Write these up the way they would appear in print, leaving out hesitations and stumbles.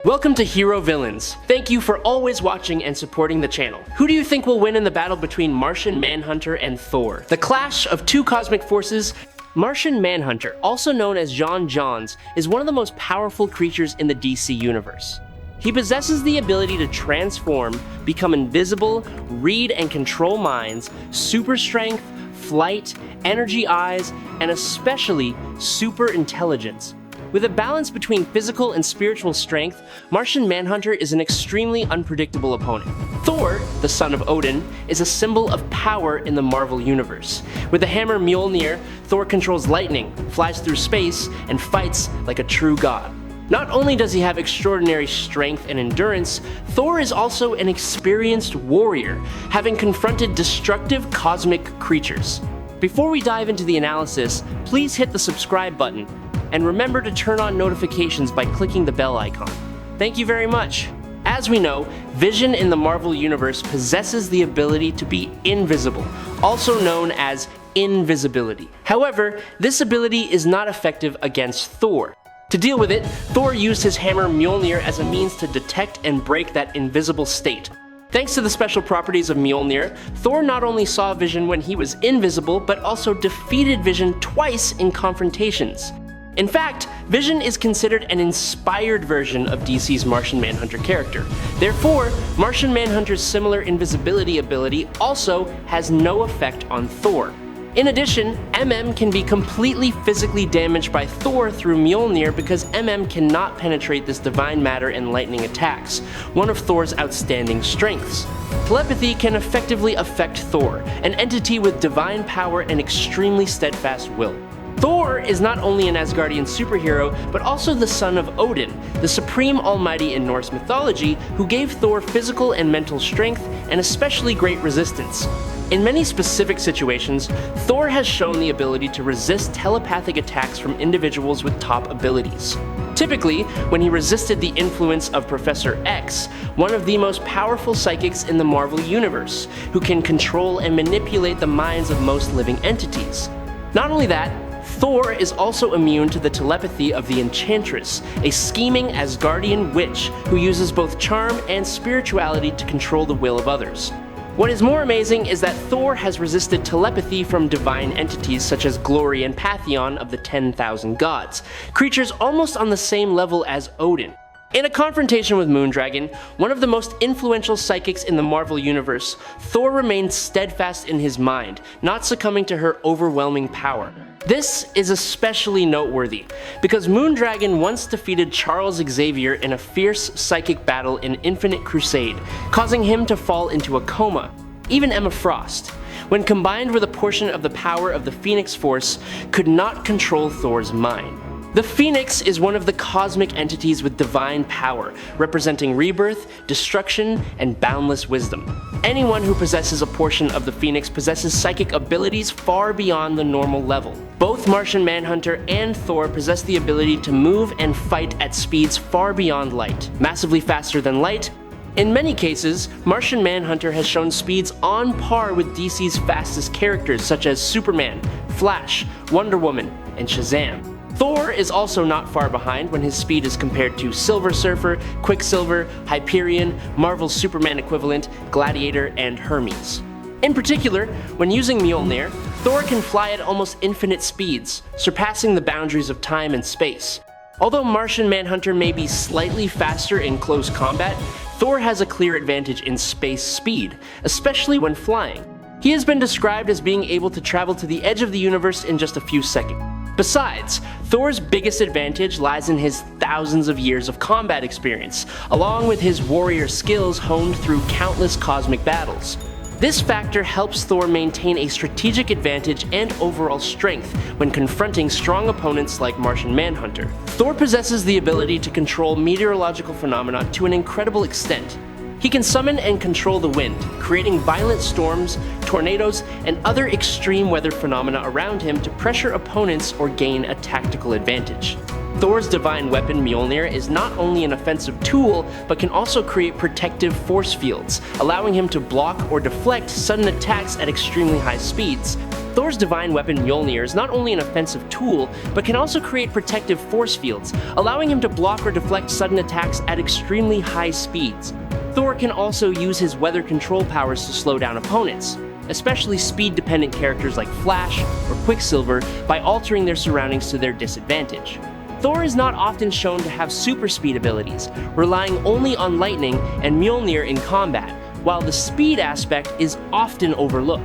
Welcome to Hero Villains. Thank you for always watching and supporting the channel. Who do you think will win in the battle between Martian Manhunter and Thor? The clash of two cosmic forces. Martian Manhunter, also known as John Johns, is one of the most powerful creatures in the DC universe. He possesses the ability to transform, become invisible, read and control minds, super strength, flight, energy eyes, and especially super intelligence. With a balance between physical and spiritual strength, Martian Manhunter is an extremely unpredictable opponent. Thor, the son of Odin, is a symbol of power in the Marvel universe. With the hammer Mjolnir, Thor controls lightning, flies through space, and fights like a true god. Not only does he have extraordinary strength and endurance, Thor is also an experienced warrior, having confronted destructive cosmic creatures. Before we dive into the analysis, please hit the subscribe button, and remember to turn on notifications by clicking the bell icon. Thank you very much. As we know, Vision in the Marvel Universe possesses the ability to be invisible, also known as invisibility. However, this ability is not effective against Thor. To deal with it, Thor used his hammer Mjolnir as a means to detect and break that invisible state. Thanks to the special properties of Mjolnir, Thor not only saw Vision when he was invisible, but also defeated Vision twice in confrontations. In fact, Vision is considered an inspired version of DC's Martian Manhunter character. Therefore, Martian Manhunter's similar invisibility ability also has no effect on Thor. In addition, MM can be completely physically damaged by Thor through Mjolnir because MM cannot penetrate this divine matter and lightning attacks, one of Thor's outstanding strengths. Telepathy can effectively affect Thor, an entity with divine power and extremely steadfast will. Thor is not only an Asgardian superhero, but also the son of Odin, the supreme almighty in Norse mythology, who gave Thor physical and mental strength and especially great resistance. In many specific situations, Thor has shown the ability to resist telepathic attacks from individuals with top abilities. Typically, when he resisted the influence of Professor X, one of the most powerful psychics in the Marvel Universe, who can control and manipulate the minds of most living entities. Not only that, Thor is also immune to the telepathy of the Enchantress, a scheming Asgardian witch who uses both charm and spirituality to control the will of others. What is more amazing is that Thor has resisted telepathy from divine entities such as Glory and Pantheon of the 10,000 gods, creatures almost on the same level as Odin. In a confrontation with Moondragon, one of the most influential psychics in the Marvel Universe, Thor remained steadfast in his mind, not succumbing to her overwhelming power. This is especially noteworthy, because Moondragon once defeated Charles Xavier in a fierce psychic battle in Infinite Crusade, causing him to fall into a coma. Even Emma Frost, when combined with a portion of the power of the Phoenix Force, could not control Thor's mind. The Phoenix is one of the cosmic entities with divine power, representing rebirth, destruction, and boundless wisdom. Anyone who possesses a portion of the Phoenix possesses psychic abilities far beyond the normal level. Both Martian Manhunter and Thor possess the ability to move and fight at speeds far beyond light, massively faster than light. In many cases, Martian Manhunter has shown speeds on par with DC's fastest characters such as Superman, Flash, Wonder Woman, and Shazam. Thor is also not far behind when his speed is compared to Silver Surfer, Quicksilver, Hyperion, Marvel's Superman equivalent, Gladiator, and Hermes. In particular, when using Mjolnir, Thor can fly at almost infinite speeds, surpassing the boundaries of time and space. Although Martian Manhunter may be slightly faster in close combat, Thor has a clear advantage in space speed, especially when flying. He has been described as being able to travel to the edge of the universe in just a few seconds. Besides, Thor's biggest advantage lies in his thousands of years of combat experience, along with his warrior skills honed through countless cosmic battles. This factor helps Thor maintain a strategic advantage and overall strength when confronting strong opponents like Martian Manhunter. Thor possesses the ability to control meteorological phenomena to an incredible extent. He can summon and control the wind, creating violent storms, tornadoes, and other extreme weather phenomena around him to pressure opponents or gain a tactical advantage. Thor's divine weapon Mjolnir is not only an offensive tool, but can also create protective force fields, allowing him to block or deflect sudden attacks at extremely high speeds. Thor's divine weapon Mjolnir is not only an offensive tool, but can also create protective force fields, allowing him to block or deflect sudden attacks at extremely high speeds. Thor can also use his weather control powers to slow down opponents, especially speed-dependent characters like Flash or Quicksilver, by altering their surroundings to their disadvantage. Thor is not often shown to have super speed abilities, relying only on lightning and Mjolnir in combat, while the speed aspect is often overlooked.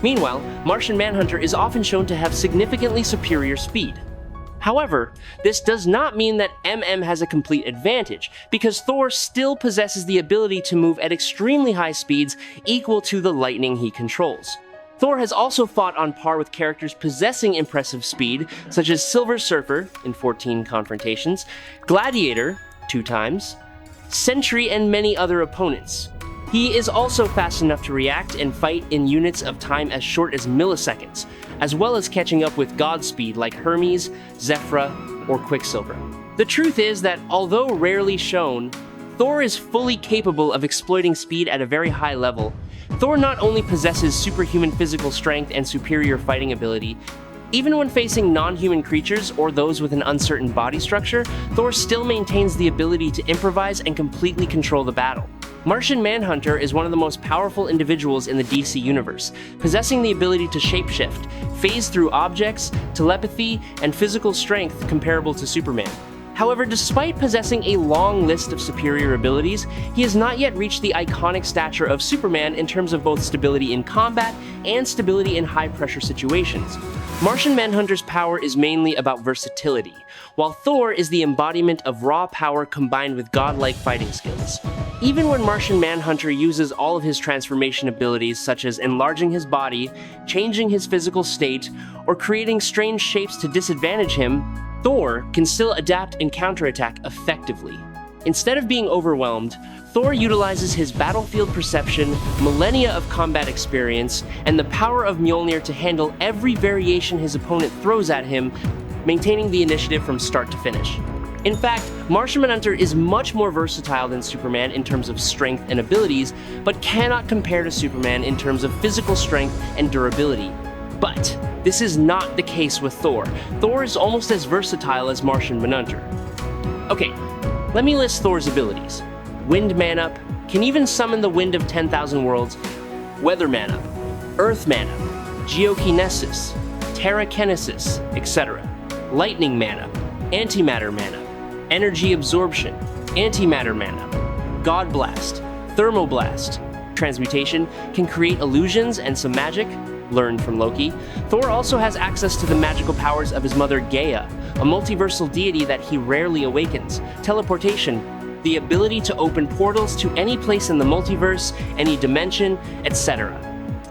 Meanwhile, Martian Manhunter is often shown to have significantly superior speed. However, this does not mean that MM has a complete advantage, because Thor still possesses the ability to move at extremely high speeds equal to the lightning he controls. Thor has also fought on par with characters possessing impressive speed, such as Silver Surfer in 14 confrontations, Gladiator 2 times, Sentry, and many other opponents. He is also fast enough to react and fight in units of time as short as milliseconds, as well as catching up with god speed like Hermes, Zephyra, or Quicksilver. The truth is that, although rarely shown, Thor is fully capable of exploiting speed at a very high level. Thor not only possesses superhuman physical strength and superior fighting ability, even when facing non-human creatures or those with an uncertain body structure, Thor still maintains the ability to improvise and completely control the battle. Martian Manhunter is one of the most powerful individuals in the DC universe, possessing the ability to shapeshift, phase through objects, telepathy, and physical strength comparable to Superman. However, despite possessing a long list of superior abilities, he has not yet reached the iconic stature of Superman in terms of both stability in combat and stability in high-pressure situations. Martian Manhunter's power is mainly about versatility, while Thor is the embodiment of raw power combined with godlike fighting skills. Even when Martian Manhunter uses all of his transformation abilities, such as enlarging his body, changing his physical state, or creating strange shapes to disadvantage him, Thor can still adapt and counterattack effectively. Instead of being overwhelmed, Thor utilizes his battlefield perception, millennia of combat experience, and the power of Mjolnir to handle every variation his opponent throws at him, maintaining the initiative from start to finish. In fact, Martian Manhunter is much more versatile than Superman in terms of strength and abilities, but cannot compare to Superman in terms of physical strength and durability. But this is not the case with Thor. Thor is almost as versatile as Martian Manhunter. Okay, let me list Thor's abilities. Wind Man-Up, can even summon the Wind of 10,000 Worlds. Weather Man-Up, Earth Man-Up, Geokinesis, Terrakinesis, etc. Lightning Man-Up, Antimatter Man-Up, Energy Absorption, Antimatter Man-Up, God Blast, Thermoblast. Transmutation can create illusions and some magic, learned from Loki. Thor also has access to the magical powers of his mother Gaia, a multiversal deity that he rarely awakens. Teleportation, the ability to open portals to any place in the multiverse, any dimension, etc.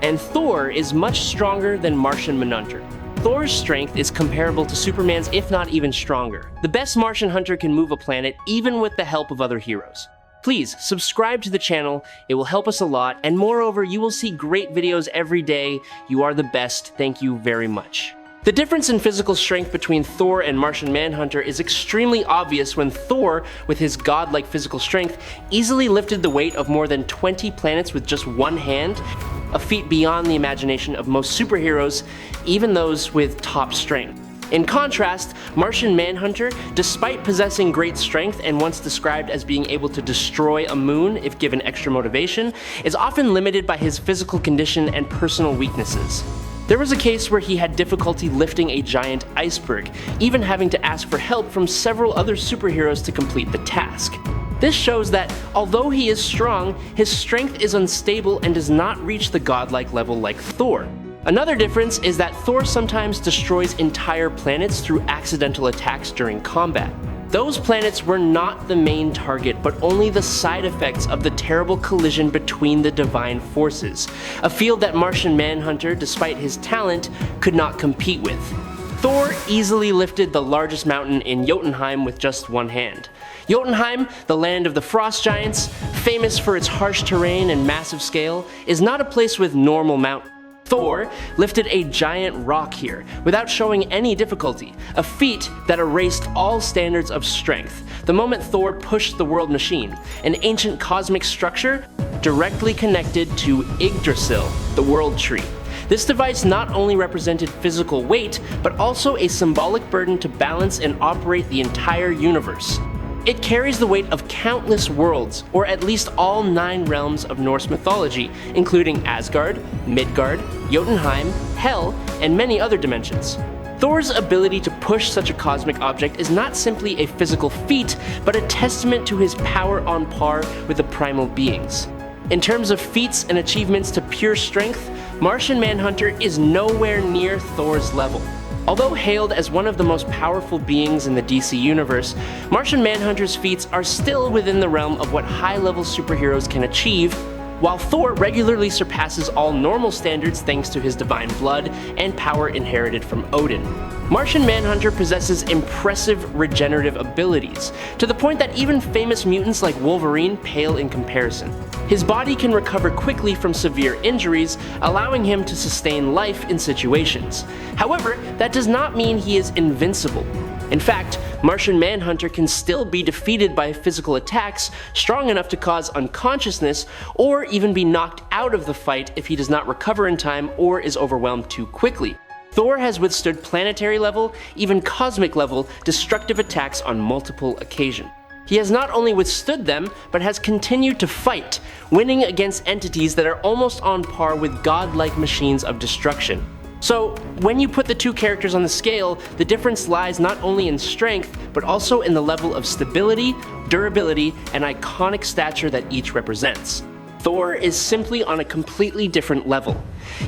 And Thor is much stronger than Martian Manhunter. Thor's strength is comparable to Superman's, if not even stronger. The best Martian Hunter can move a planet even with the help of other heroes. Please subscribe to the channel, it will help us a lot, and moreover, you will see great videos every day. You are the best, thank you very much. The difference in physical strength between Thor and Martian Manhunter is extremely obvious when Thor, with his godlike physical strength, easily lifted the weight of more than 20 planets with just one hand, a feat beyond the imagination of most superheroes, even those with top strength. In contrast, Martian Manhunter, despite possessing great strength and once described as being able to destroy a moon if given extra motivation, is often limited by his physical condition and personal weaknesses. There was a case where he had difficulty lifting a giant iceberg, even having to ask for help from several other superheroes to complete the task. This shows that, although he is strong, his strength is unstable and does not reach the godlike level like Thor. Another difference is that Thor sometimes destroys entire planets through accidental attacks during combat. Those planets were not the main target, but only the side effects of the terrible collision between the divine forces, a field that Martian Manhunter, despite his talent, could not compete with. Thor easily lifted the largest mountain in Jotunheim with just one hand. Jotunheim, the land of the frost giants, famous for its harsh terrain and massive scale, is not a place with normal mountains. Thor lifted a giant rock here without showing any difficulty, a feat that erased all standards of strength the moment Thor pushed the World Machine, an ancient cosmic structure directly connected to Yggdrasil, the World Tree. This device not only represented physical weight, but also a symbolic burden to balance and operate the entire universe. It carries the weight of countless worlds, or at least all 9 realms of Norse mythology, including Asgard, Midgard, Jotunheim, Hel, and many other dimensions. Thor's ability to push such a cosmic object is not simply a physical feat, but a testament to his power on par with the primal beings. In terms of feats and achievements to pure strength, Martian Manhunter is nowhere near Thor's level. Although hailed as one of the most powerful beings in the DC universe, Martian Manhunter's feats are still within the realm of what high-level superheroes can achieve, while Thor regularly surpasses all normal standards thanks to his divine blood and power inherited from Odin. Martian Manhunter possesses impressive regenerative abilities, to the point that even famous mutants like Wolverine pale in comparison. His body can recover quickly from severe injuries, allowing him to sustain life in situations. However, that does not mean he is invincible. In fact, Martian Manhunter can still be defeated by physical attacks strong enough to cause unconsciousness, or even be knocked out of the fight if he does not recover in time or is overwhelmed too quickly. Thor has withstood planetary level, even cosmic level, destructive attacks on multiple occasions. He has not only withstood them, but has continued to fight, winning against entities that are almost on par with godlike machines of destruction. So, when you put the two characters on the scale, the difference lies not only in strength, but also in the level of stability, durability, and iconic stature that each represents. Thor is simply on a completely different level.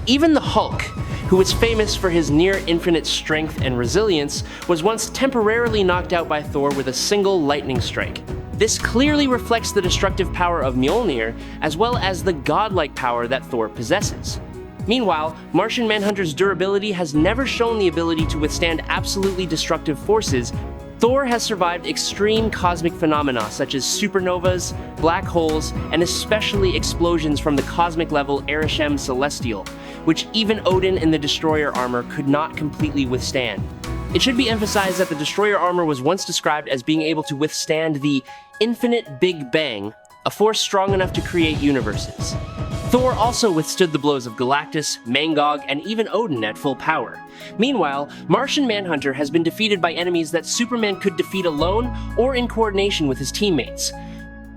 Even the Hulk, who is famous for his near-infinite strength and resilience, was once temporarily knocked out by Thor with a single lightning strike. This clearly reflects the destructive power of Mjolnir, as well as the godlike power that Thor possesses. Meanwhile, Martian Manhunter's durability has never shown the ability to withstand absolutely destructive forces. Thor has survived extreme cosmic phenomena such as supernovas, black holes, and especially explosions from the cosmic level Arishem Celestial, which even Odin in the Destroyer armor could not completely withstand. It should be emphasized that the Destroyer armor was once described as being able to withstand the infinite Big Bang, a force strong enough to create universes. Thor also withstood the blows of Galactus, Mangog, and even Odin at full power. Meanwhile, Martian Manhunter has been defeated by enemies that Superman could defeat alone or in coordination with his teammates.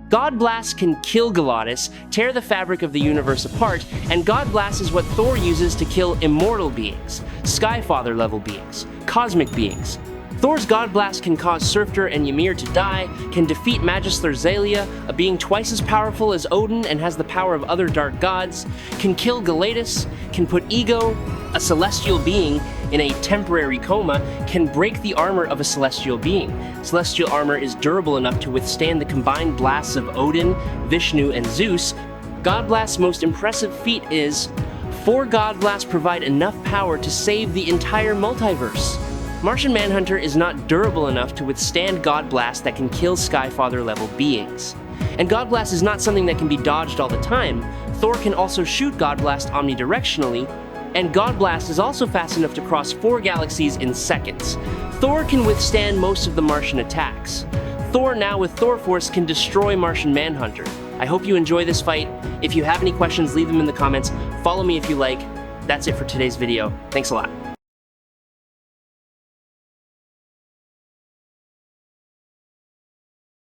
God Blast can kill Galactus, tear the fabric of the universe apart, and God Blast is what Thor uses to kill immortal beings, Skyfather-level beings, cosmic beings. Thor's God Blast can cause Surtur and Ymir to die, can defeat Magister Zalia, a being twice as powerful as Odin and has the power of other dark gods, can kill Galactus, can put Ego, a celestial being, in a temporary coma, can break the armor of a celestial being. Celestial armor is durable enough to withstand the combined blasts of Odin, Vishnu, and Zeus. God Blast's most impressive feat is 4 God Blasts provide enough power to save the entire multiverse. Martian Manhunter is not durable enough to withstand God Blast that can kill Skyfather-level beings. And God Blast is not something that can be dodged all the time. Thor can also shoot God Blast omnidirectionally, and God Blast is also fast enough to cross 4 galaxies in seconds. Thor can withstand most of the Martian attacks. Thor, now with Thor Force, can destroy Martian Manhunter. I hope you enjoy this fight. If you have any questions, leave them in the comments. Follow me if you like. That's it for today's video. Thanks a lot.